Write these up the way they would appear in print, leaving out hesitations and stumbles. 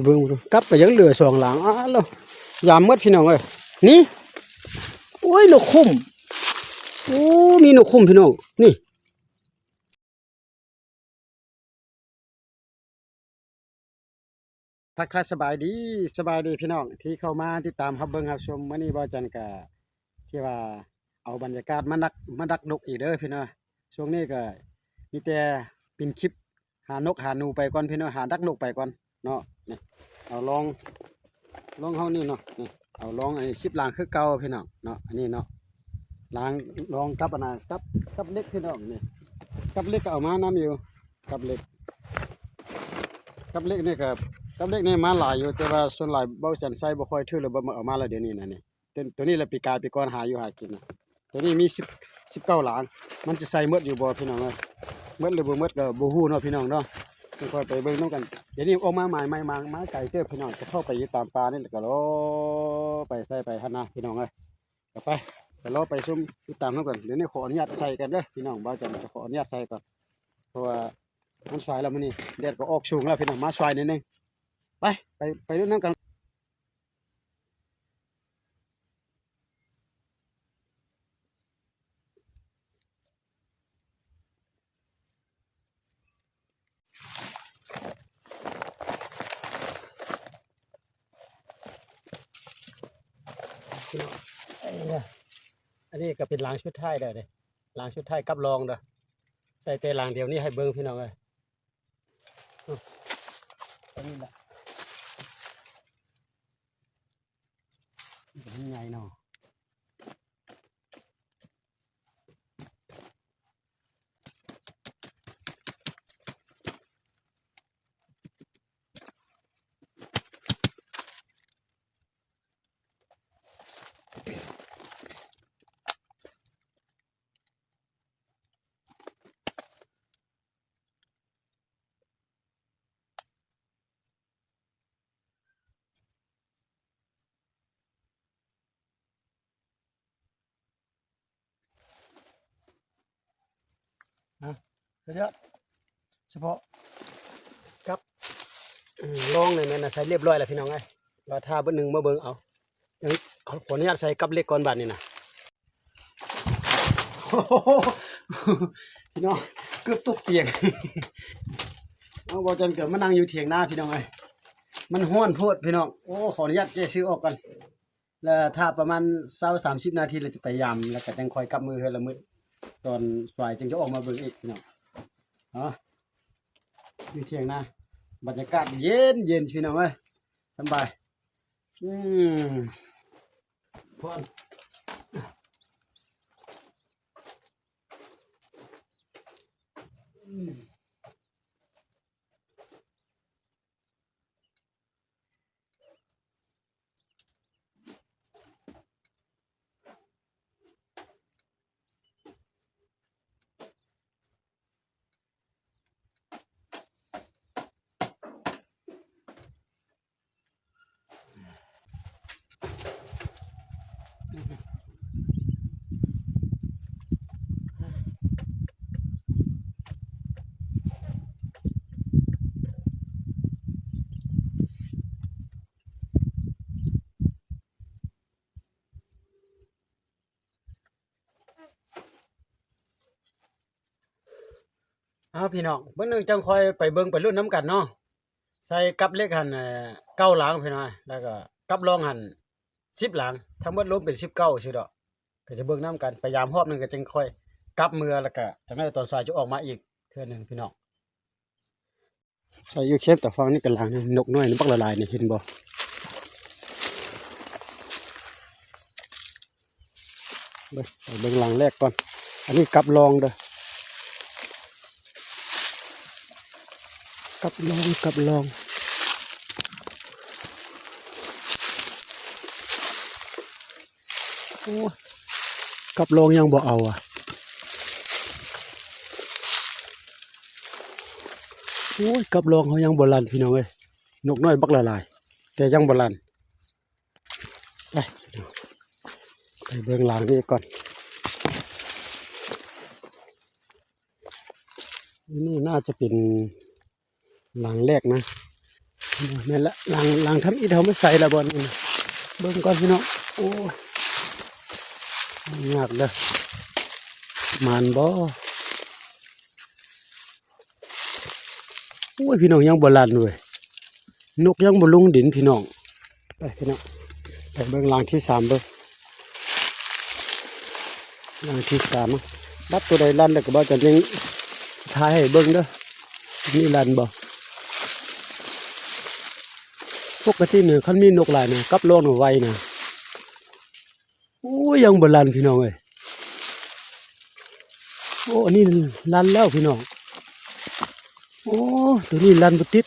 เบิ่งดูกลับไปยังเหลือ2หลังแล้วยามมืดพี่น้องเอ้ยนี่โอ้ยนกคุ้มโอ้มีนกคุ้มพี่น้องนี่ทักทายสบายดีพี่น้องที่เข้ามาติดตามรับเบิ่งรับชมมื้อนี้บ่จันก็ที่ว่าเอาบรรยากาศมาดักนกอีกเด้อพี่น้องช่วงนี้ก็มีแต่เป็นคลิปหานกหาหนูไปก่อนพี่น้องหาดักนกไปก่อนเนาะนี่เอาลองเฮานี่เนาะนี่เอาลองไอ้10หลังคือเก่าพี่น้องเนาะอันนี้เนาะล้างลองกับอันน่ะกับเล็กพี่น้องนี่กับเล็กก็เอามานํอยู่กับเล็กนี่ก็กับเล็กนี่มาหลายอยู่แต่ว่าส่วนหลายเบาแสนไซบ่ค่อยถือหรือบ่เอามาแล้วเดี๋ยวนี้นะนี่ตัวนี้แหละปีกายปีก่อนหาอยู่หากินนะตัวนี้มี19หลังมันจะใส่หมดอยู่บ่พี่น้องเอ้ยหมดหรือบ่หมดก็บ่ฮู้เนาะพี่น้องเนาะค่อยไปเบิ่งนำกันเดี๋ยวนี้ออกมาใหม่มาไกลเด้อพี่น้องจะเข้าไปอยู่ตามป่านี่แหละก็รอไปใส่ไปหั่นนะพี่น้องเอ้ยก็ไปรอไปซุ่มติดตามนำกันเดี๋ยวนี้ขออนุญาตใส่กันเด้อพี่น้องบ่าวจันจะขออนุญาตใส่ก่อนเพราะว่ามันสวยแล้วมื้อนี้แดดก็ออกสูงแล้วพี่น้องมาสวยนิดนึงไปเล่นน้ำกันพี่น้องอันนี้ก็เป็นรางชุดไทยได้เลยรางชุดไทยกับรองเด้อใส่แต่รางเดียวนี้ให้เบิ่งพี่น้องเอ้ยตัวนี้แหละเป็นไงเนาะเยอะเฉพาะกับรองเลยนะใส่เรียบร้อยแล้วพี่น้องเอ้ยเราทาเบอร์หนึ่งมาเบิ่งเอายังขออนุญาตใส่กับเล็กก่อนบัดนี้นะพี่น้องเกือบตกเตียงเอาบ่จันเกิดมานั่งอยู่เถียงหน้าพี่น้องเอ้ยมันห้อนโพดพี่น้องโอ้ขออนุญาตแก้ซื้อออกก่อนแล้วถ้าประมาณ20-30นาทีเราจะพยายามแล้วก็จังค่อยกลับมือให้ละมื้อตอนสายจึงจะออกมาเบิ่งอีกพี่น้องอยู่เถียงหน้าบรรยากาศเย็นพี่น้องเอ้ยสบายพอนเอาพี่น้องเบิ่งนึงจังค่อยไปเบิ่งไปรุ่นน้ำกันเนาะใส่กับเล็กหั่น9หลังพี่น้องแล้วก็กับรองหั่น10หลังทั้งหมดรวมเป็น19ซื่อดอกก็จะเบิ่งน้ำกันพยายามรอบนึงก็จังค่อยกลับมือแล้วก็จังได๋ตอนสายจะออกมาอีกเทื่อนึงพี่น้องใส่อยู่เข้มแต่ฟังนี่กันหลังนกน้อยนี่บักละลายนี่เห็นบ่เบิ่งหลังแรกก่อนอันนี้กับรองเด้อกับรองโอ้กับรองยังบ่เอาโอ้ยกับรองเขายังบ่ลันพี่น้องเอ้ยนกน้อยบักละลายแต่ยังบ่ลันไปเบิ่งหลังนี่ก่อนนี่น่าจะเป็นหลังแรกนะ แม่นละหลังทำอีเฮามาใส่ละบ่นี่นะเบิ่งก่อนพี่น้องโอ้ยากเด้อมันบ่โอ้ยพี่น้องยังบ่ลั่นเว้ยนกยังบ่ลงดินพี่น้องไปพี่น้องไปเบิ่งหลังที่3เบิ่งหลังที่3บัดตัวใดลั่นแล้วก็บ่จะยังถ่ายให้เบิ่งเด้อนี่ลั่นบ่ปกติเนี่ยคันมีนกหลายนะกับโลนไว้นะโอ้ยยังบ่ลั่นพี่น้องเอ้ยโอ้อันนี้ลั่นแล้วพี่น้องโอ้ตัวนี้ลั่นบ่ติด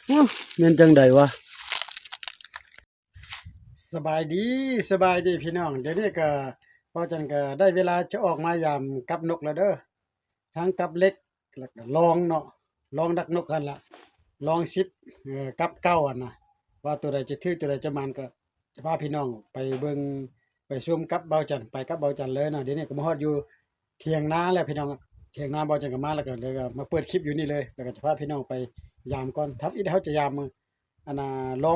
โอ้แม่นจังไดวะสบายดีพี่น้องเดี๋ยวนี้ก็พอจันก็ได้เวลาจะออกมายามกับนกแล้วเด้อทั้งกับเล็กแล้วก็ลองเนาะลองดักนกกันละลอง10กับเก้าอันนะว่าตัวใดจะถือตัวใดจะมันก็จะพาพี่น้องไปเบิ่งไปชมกับเบาจันไปกับเบาจันเลยเนาะเดี๋ยวนี้ก็มาฮอดอยู่เถียงนาแล้วพี่น้องเถียงนาเบาจันก็มาแล้วก็เลยก็มาเปิดคลิปอยู่นี่เลยแล้วก็จะพาพี่น้องไปยามก่อนทับอีเฮาจะยามมืออันน่ะล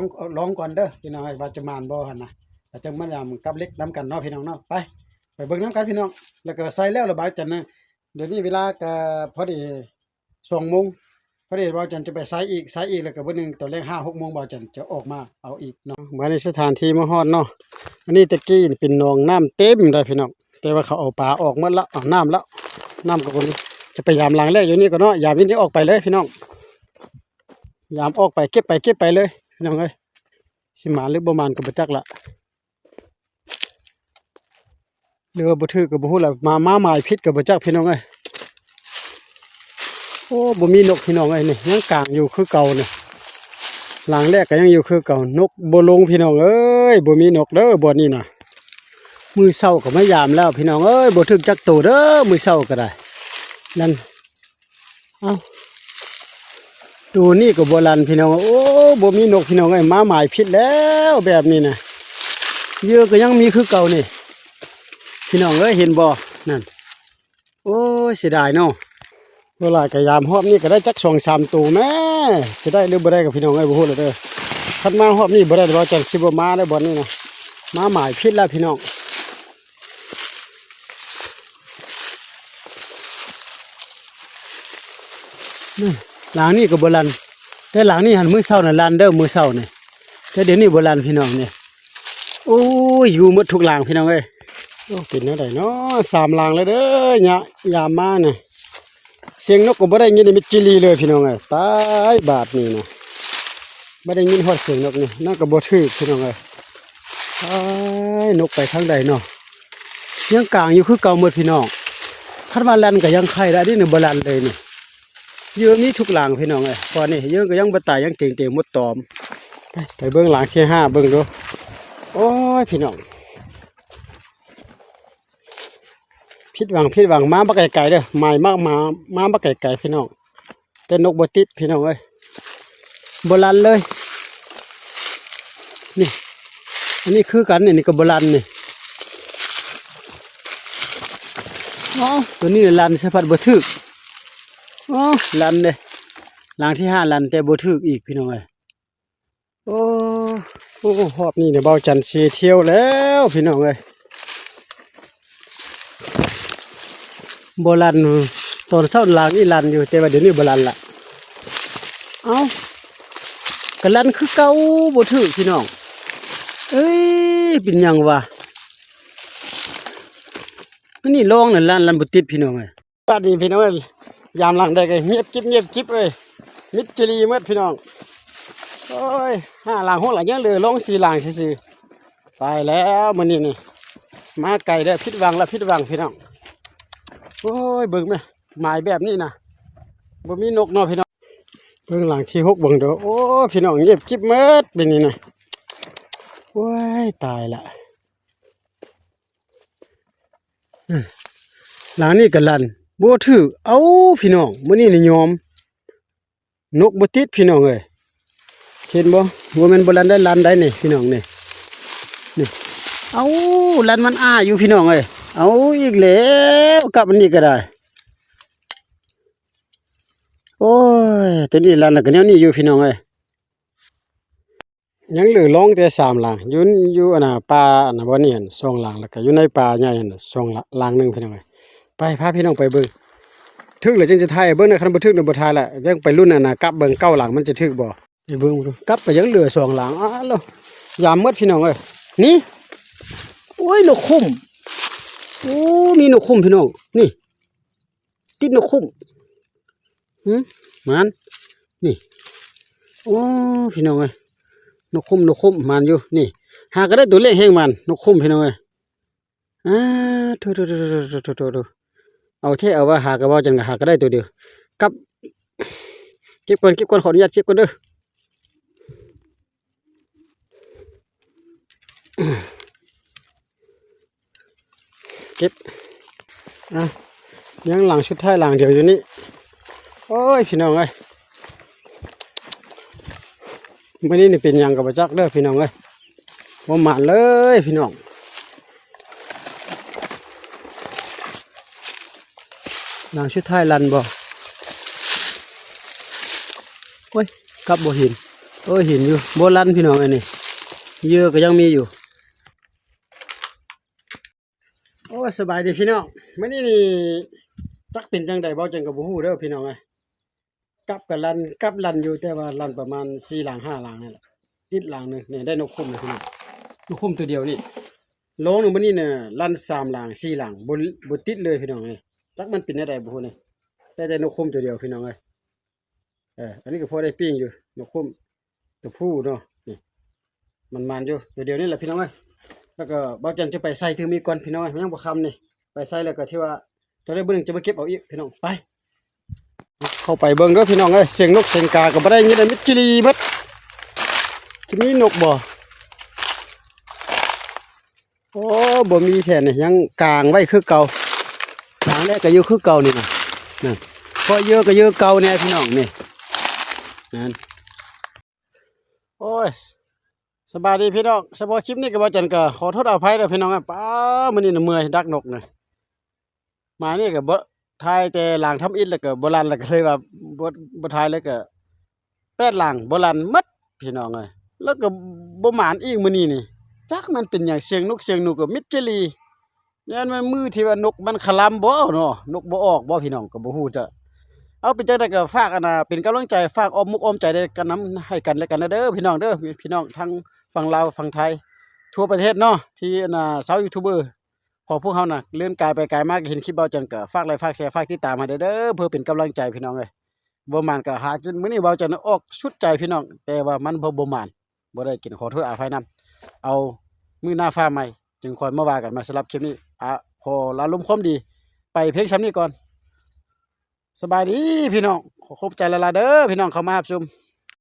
องก่อนเด้อพี่น้องว่าจะมานบ่หั่นน่ะแล้วจังมายามกับเล็กนํกันเนาะพี่น้องเนาะไปเบิ่งนํกันพี่น้องแล้วก็ใส่แล้วเบาจันนะเดี๋ยวนี้เวลาก็พอดี2:00 นพอดีบ่าวจันจะไปไสอีกแล้วก็บ่นึงตอนแรก5-6 โมงบ่าวจันจะออกมาเอาอีกเนาะมาในสถานที่มาฮอดเนาะอันนี้ตะกี้เป็นหนองน้ำเต็มได้พี่น้องแต่ว่าเขาเอาปลาออกหมดแล้วเอาน้ำแล้วน้ำก็คนจะไปยามหลังแรกอยู่นี่ก็เนาะยามนี้ออกไปเลยพี่น้องยามออกไปเก็บไปเลยพี่น้องเอ้ยสิมาหรือบ่มานก็บ่จักละหรือว่าบ่ถือก็บ่ฮู้ล่ะมาหมายผิดก็บ่จักพี่น้องเอ้ยโอ้บ่มีนกพี่น้องเอ้ยนี่ยังกลางอยู่คือเก่านี่หลังแรกก็ยังอยู่คือเก่านกบ่ลงพี่น้องเอ้ยบ่มีนกเด้อบ่นี่น่ะมื้อเช้าก็มายามแล้วพี่น้องเอ้ยบ่ถึกจักโตเด้อมื้อเช้าก็ได้นั่นเอ้าตัวนี้ก็บ่ลั่นพี่น้องโอ้บ่มีนกพี่น้องเอ้ยมาหมายผิดแล้วแบบนี้น่ะเหยื่อก็ยังมีคือเก่านี่พี่น้องเอ้ยเห็นบ่นั่นโอ้ยเสียดายเนาะเวลากะยามหอบนี่ก็ได้จัก2-3ตัวแม่จะได้หรือบ่ได้กับพี่น้องเอ้ยบ่ฮู้เลยเด้อคันมาหอบนี่บ่ได้บ่จังสิบ่มาได้บ่นี่นะมาหมายผิดแล้วพี่น้องนี่หลังนี้ก็บ่ลันแต่หลังนี้หันมื้อเช้าน่ะลันเด้อมื้อเช้านี่แต่เดี๋ยวนี้บ่ลันพี่น้องนี่โอ้ยอยู่หมดทุกหลังพี่น้องเอ้ยโอ้เป็นแนวใดเนาะ3หลังแล้วเด้อยามมานี่เสียงนกก็บ่ได้ยินมิดจิลีเลยพี่น้องเอ้ยตายบาดนี่นะบ่ได้ยินฮอดเสียงนกนี่นั่นก็บ่ถือพี่น้องเอ้ยตายนกไปทางใดเนาะยังกลางอยู่คือเก่าหมดพี่น้องคันว่าลั่นก็ยังไข่ได้นี่บ่ลั่นเลยนี่เยอะมีทุกหลังพี่น้องเอ้ยพอนี่เยอะก็ยังบ่ตายยังเก่งๆหมดตอมไปเบิ่งหลังที่5เบิ่งดูโอ้ยพี่น้องผิดหวังมาบักไก่เด้อหมายมากมาบักไก่พี่น้องแต่นกบ่ติดพี่น้องเอ้ยบ่ลันเลยนี่อันนี้คือกันนี่ก็บ่ลันนี่อ๋อตัวนี้ลันสะพัดบ่ถึกอ๋อลันเด้หลังที่5ลันแต่บ่ถึกอีกพี่น้องเอ้ยโอ้หอบนี่เนี่ยเบาจันทร์สิเที่ยวแล้วพี่น้องเอ้ยบ่ลันตอนเช้าหลังนี่ลันอยู่แต่ว่าเดี๋ยวนี้บ่ลันละเอ้าก็ลันคือเก่าบ่ถึกพี่น้องเอ้ยเป็นหยังวะนี่ลองน่ะลันบ่ติดพี่น้องเอ้ยบัดนี้พี่น้องเอ้ยยามหลังได้ก็เงียบจิ๊บเอ้ยมิดจิลีหมดพี่น้องโอ้ย5หลัง6หลังยังเหลือลอง4หลังซื่อๆไปแล้วมื้อนี้นี่มาไกลได้ผิดหวังพี่น้องโอ้ยเบิ่งแม่หมายแบบนี้นะบ่มีนกเนาะพี่น้องเบิ่งหลังที่6เบิ่งเด้อโอ้พี่น้องเงียบกิ๊บหมดเป็นนี่นะโอ้ยตายละหลังนี้ก็ลั่นบ่ถือเอาพี่น้องมื้อนี้นี่ยอมนกบ่ติดพี่น้องเอ้ยเห็นบ่ว่ามันบ่ลั่นได้นี่พี่น้องนี่เอาลั่นมันอ้าอยู่พี่น้องเอ้ยเอาอีกแล้วกลับอันนี้ก็ได้โอ้ยตัวนี้ลั่นแล้วก็แนวนี้อยู่พี่น้องเอ้ย ยังเหลือร้องแต่3หลังอยู่อันน่ะป่าอันน่ะบ่นี่หั่น2หลังแล้วก็อยู่ในป่าใหญ่หั่นน่ะ2หลังหนึงพี่น้องเอ้ยไปพาพี่น้องไปเบิ่งถึกแล้วจึงจะถ่ายให้เบิ่งนะคันบ่ถึกนี่บ่ถ่ายแล้วยังไปรุ่นอันน่ะกลับเบิ่ง9หลังมันจะถึกบ่ไปเบิ่งดูกลับก็ยังเหลือ2หลังอ้าโลยามหมดพี่น้องเอ้ยนี่โอ้ยนกคุ้มโอ้มีนกคุ้มพี่น้องนี่ติดนกคุ้มมันนี่โอ้พี่น้องเอ้ยนกคุ้มมันอยู่นี่หาก็ได้ตัวเล็กแฮงมันนกคุ้มพี่น้องเอ้ยอ่าโถเอาแท้เอาว่าหาก็บ่จังก็หาก็ได้ตัวเดียวกับเก็บก่อนขออนุญาตเก็บก่อนเด้อเก็บอ่ะยังหลังชุดท้ายหลังเดียวอยู่นี่โอ้ยพี่น้องเอ้ยมื้อนี้นี่เป็นหยังก็บ่จักเด้อพี่น้องเอ้ยบ่หมานเลยพี่น้องหลังชุดท้ายลันบ่โอ้ยกลับบ่เห็นโอ้ยเห็นอยู่บ่ลันพี่น้องอันนี้เหยื่อก็ยังมีอยู่โอ้ยสบายดีพี่น้องมื้อนี้นี่จักเป็นจังได๋บ่จังก็บ่ฮู้เด้อพี่น้องเอ้ยกลับลันอยู่แต่ว่าลันประมาณ4หลัง5หลังนี่แหละติดหลังนึงนี่ได้นกคุ้มนะพี่น้องนกคุ้มตัวเดียวนี่โลนึงมื้อนี้น่ะลัน3หลัง4หลังบ่ติดเลยพี่น้องเอ้ยจักมันเป็นจังได๋บ่ฮู้นี่ได้แต่นกคุ้มตัวเดียวพี่น้องเอ้ยอันนี้ก็พอได้ปิ้งอยู่นกคุ้มตัวผู้เนาะนี่มันอยู่ตัวเดียวนี่แหละพี่น้องเอ้ยแล้วก็บ่จันจะไปใส่ถึงมีก่อนพี่น้องเอ้ยยังบ่ค่ำนี่ไปใส่แล้วก็ที่ว่าจะได้เบิ่งจะมาเก็บเอาอีกพี่น้องไปเข้าไปเบิ่งเด้อพี่น้องเอ้ยเสียงนกเสียงกาก็บ่ได้ยินได้มิดจิลีเบิดสิมีนกบ่โอ้บ่มีแท้นี่ยังกางไว้คือเก่ากางแล้วก็อยู่คือเก่านี่น่ะนั่นพอเยอะก็เยอะเก่าแน่พี่น้องนี่นั่นโอ้ยสบายดีพี่น้องสำหรับคลิปนี้ก็บ่จันก็ขอโทษอภัยเด้อพี่น้องป้ามื้อนี้น่ะเมื่อยดักนกน่ะมานี่ก็บ่ถ่ายแต่หลังทำอิฐแล้วก็บ่ลั่นแล้วก็เลยว่าบ่ถ่ายแล้วก็8หลังบ่ลั่นหมดพี่น้องเอ้ยแล้วก็บ่หมานอีกมื้อนี้นี่จักมันเป็นหยังเสียงนกเสียงหนูก็มิดจิลียันมันมือที่ว่านกมันคลำบ่เนาะนกบ่ออกบ่พี่น้องก็บ่ฮู้จะเอาเป็นจังได๋ก็ฝากอันน่ะเป็นกำลังใจฝากอ้อมมุกอ้อมใจได้กันนำให้กันและกันเด้อพี่น้องเด้อพี่น้องทั้งฝั่งลาวฝั่งไทยทั่วประเทศเนาะที่อันน่ะชาวยูทูบเบอร์ของพวกเฮาน่ะเลื่อนกายไปไกลมากเห็นคลิปเบาจันก็ฝากไลค์ฝากแชร์ฝากติดตามให้เด้อเพื่อเป็นกำลังใจพี่น้องเอ้ยบ่หมานก็หากินมื้อนี้เบาจันออกสุดใจพี่น้องแต่ว่ามันบ่หมานบ่ได้กินขอโทษอภัยนำเอามื้อหน้าฟ้าใหม่จึงค่อยมาว่ากันมาสำหรับคลิปนี้ขอลาลมความดีไปเพียงส่ำนี้ก่อนสบายดีพี่น้องขอขอบใจหลายๆเด้อพี่น้องเข้ามารับชม